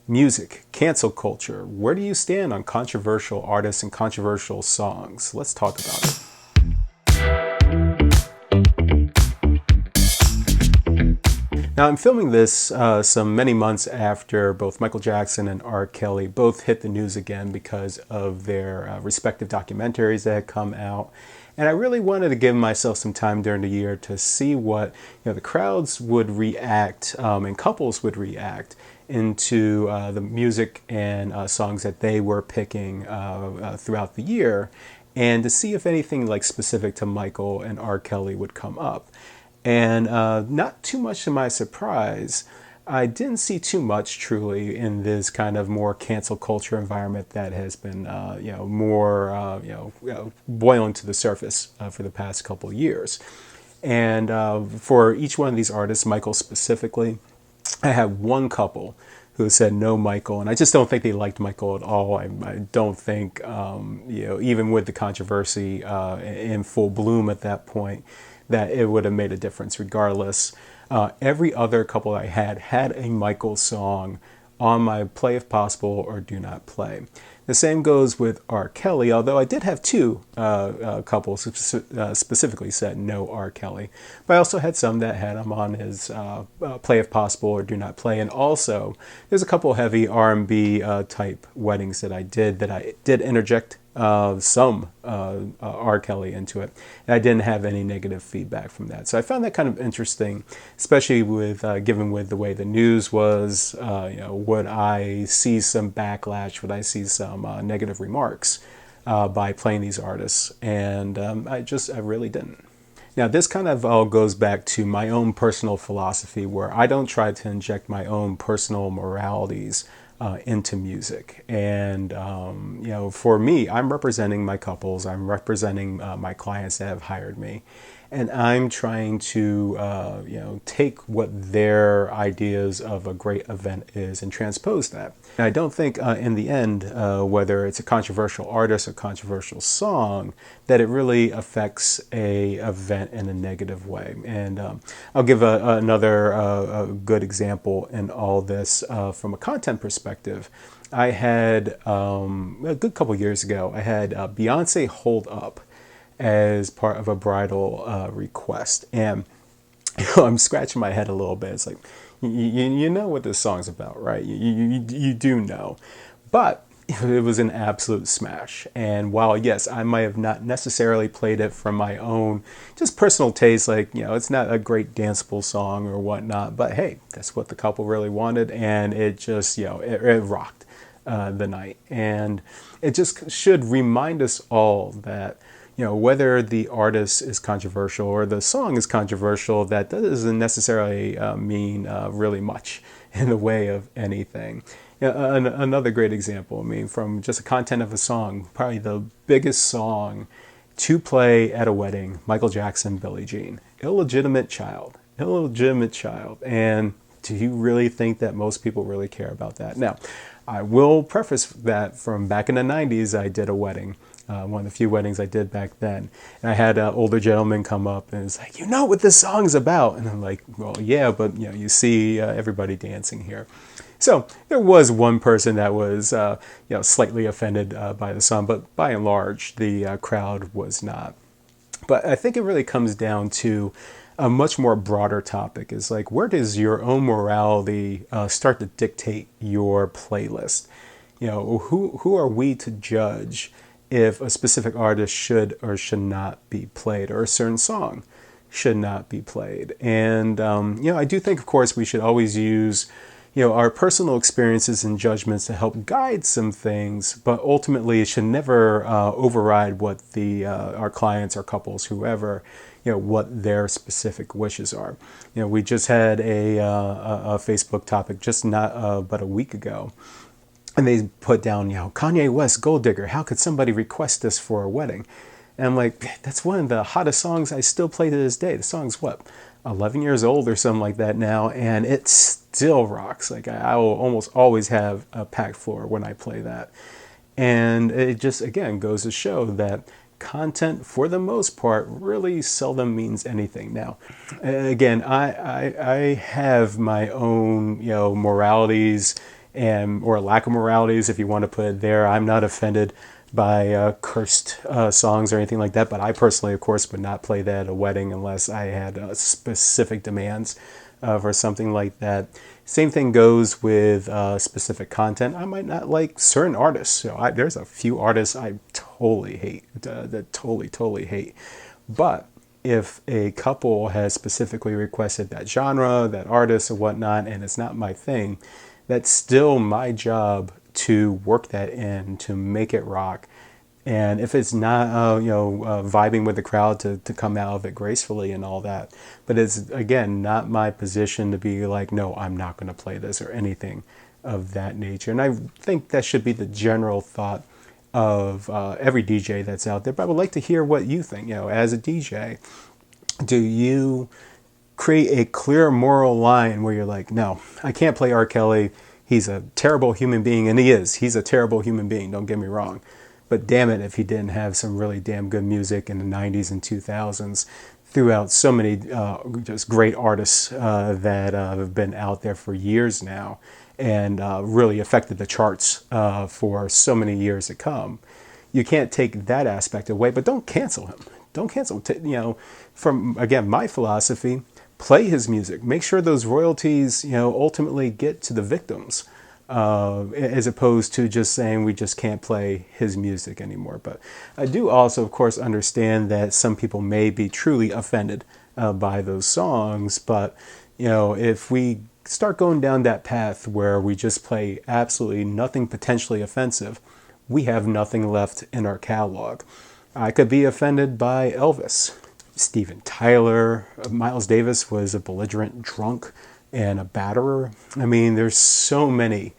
music, cancel culture. Where do you stand on controversial artists and controversial songs? Let's talk about it. Now, I'm filming this some many months after both Michael Jackson and R. Kelly both hit the news again because of their respective documentaries that had come out. And I really wanted to give myself some time during the year to see what the crowds would react and couples would react into the music and songs that they were picking throughout the year, and to see if anything like specific to Michael and R. Kelly would come up. And not too much to my surprise, I didn't see too much truly in this kind of more cancel culture environment that has been, more, boiling to the surface for the past couple of years. And for each one of these artists, Michael specifically, I had one couple who said no Michael, and I just don't think they liked Michael at all. I don't think, even with the controversy in full bloom at that point, that it would have made a difference regardless. Every other couple I had a Michael song on my play if possible or do not play. The same goes with R. Kelly, although I did have two couples who specifically said no R. Kelly. But I also had some that had him on his play if possible or do not play. And also, there's a couple heavy R&B type weddings that I did interject some R. Kelly into it. And I didn't have any negative feedback from that. So I found that kind of interesting, especially with given with the way the news was. Would I see some backlash? Would I see some negative remarks by playing these artists? And I really didn't. Now, this kind of all goes back to my own personal philosophy, where I don't try to inject my own personal moralities into music. And, for me, I'm representing my couples, I'm representing my clients that have hired me. And I'm trying to, take what their ideas of a great event is and transpose that. And I don't think in the end, whether it's a controversial artist or controversial song, that it really affects a event in a negative way. And I'll give another good example in all this from a content perspective. I had, a good couple years ago, I had Beyonce Hold Up as part of a bridal request. And I'm scratching my head a little bit. It's like, you know what this song's about, right? You do know. But it was an absolute smash. And while, yes, I might have not necessarily played it from my own just personal taste, like, it's not a great danceable song or whatnot, but hey, that's what the couple really wanted. And it just, it rocked the night. And it just should remind us all that, whether the artist is controversial or the song is controversial, that doesn't necessarily mean really much in the way of anything. Another great example, from just the content of a song, probably the biggest song to play at a wedding, Michael Jackson, Billie Jean. Illegitimate child. And do you really think that most people really care about that? Now, I will preface that from back in the 90s, I did a wedding. One of the few weddings I did back then. And I had an older gentleman come up and it's like, you know what this song's about? And I'm like, well, yeah, but you see everybody dancing here. So there was one person that was, slightly offended by the song, but by and large, the crowd was not. But I think it really comes down to a much more broader topic. Is like, where does your own morality start to dictate your playlist? Who are we to judge if a specific artist should or should not be played, or a certain song should not be played? And, I do think, of course, we should always use, our personal experiences and judgments to help guide some things, but ultimately it should never override what our clients, our couples, whoever, what their specific wishes are. We just had a Facebook topic just not but a week ago. And they put down, Kanye West, Gold Digger. How could somebody request this for a wedding? And I'm like, that's one of the hottest songs I still play to this day. The song's 11 years old or something like that now, and it still rocks. Like, I will almost always have a packed floor when I play that. And it just, again, goes to show that content, for the most part, really seldom means anything. Now, again, I have my own, moralities and or lack of moralities, if you want to put it there. I'm not offended by cursed songs or anything like that, but I personally, of course, would not play that at a wedding unless I had specific demands for something like that. Same thing goes with specific content. I might not like certain artists. There's a few artists I totally hate, that totally hate. But if a couple has specifically requested that genre, that artist, or whatnot, and it's not my thing, that's still my job to work that in, to make it rock. And if it's not, vibing with the crowd, to come out of it gracefully and all that. But it's, again, not my position to be like, no, I'm not going to play this or anything of that nature. And I think that should be the general thought of every DJ that's out there. But I would like to hear what you think. As a DJ, do you create a clear moral line where you're like, no, I can't play R. Kelly. He's a terrible human being, and he is. He's a terrible human being, don't get me wrong. But damn it if he didn't have some really damn good music in the 90s and 2000s throughout so many just great artists that have been out there for years now and really affected the charts for so many years to come. You can't take that aspect away, but don't cancel him. Don't cancel him. From, again, my philosophy, play his music. Make sure those royalties, ultimately get to the victims. As opposed to just saying we just can't play his music anymore. But I do also, of course, understand that some people may be truly offended by those songs. But, if we start going down that path where we just play absolutely nothing potentially offensive, we have nothing left in our catalog. I could be offended by Elvis, Steven Tyler. Miles Davis was a belligerent drunk and a batterer. I mean, there's so many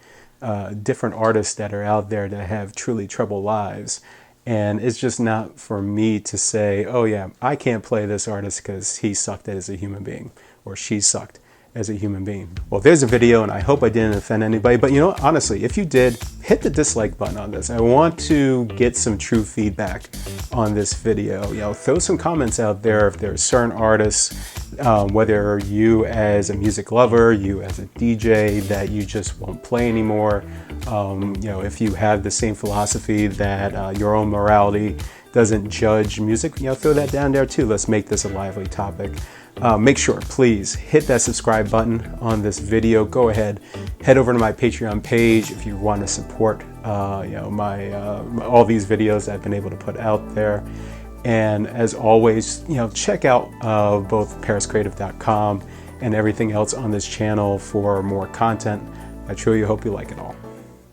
different artists that are out there that have truly troubled lives. And it's just not for me to say, oh yeah, I can't play this artist because he sucked as a human being or she sucked as a human being. Well, there's a video, and I hope I didn't offend anybody. But honestly, if you did, hit the dislike button on this. I want to get some true feedback on this video. Throw some comments out there if there's certain artists, whether you as a music lover, you as a DJ, that you just won't play anymore. If you have the same philosophy that your own morality doesn't judge music, throw that down there too. Let's make this a lively topic. Make sure, please, hit that subscribe button on this video. Go ahead, head over to my Patreon page if you want to support my all these videos I've been able to put out there. And as always, check out both pariscreative.com and everything else on this channel for more content. I truly hope you like it all.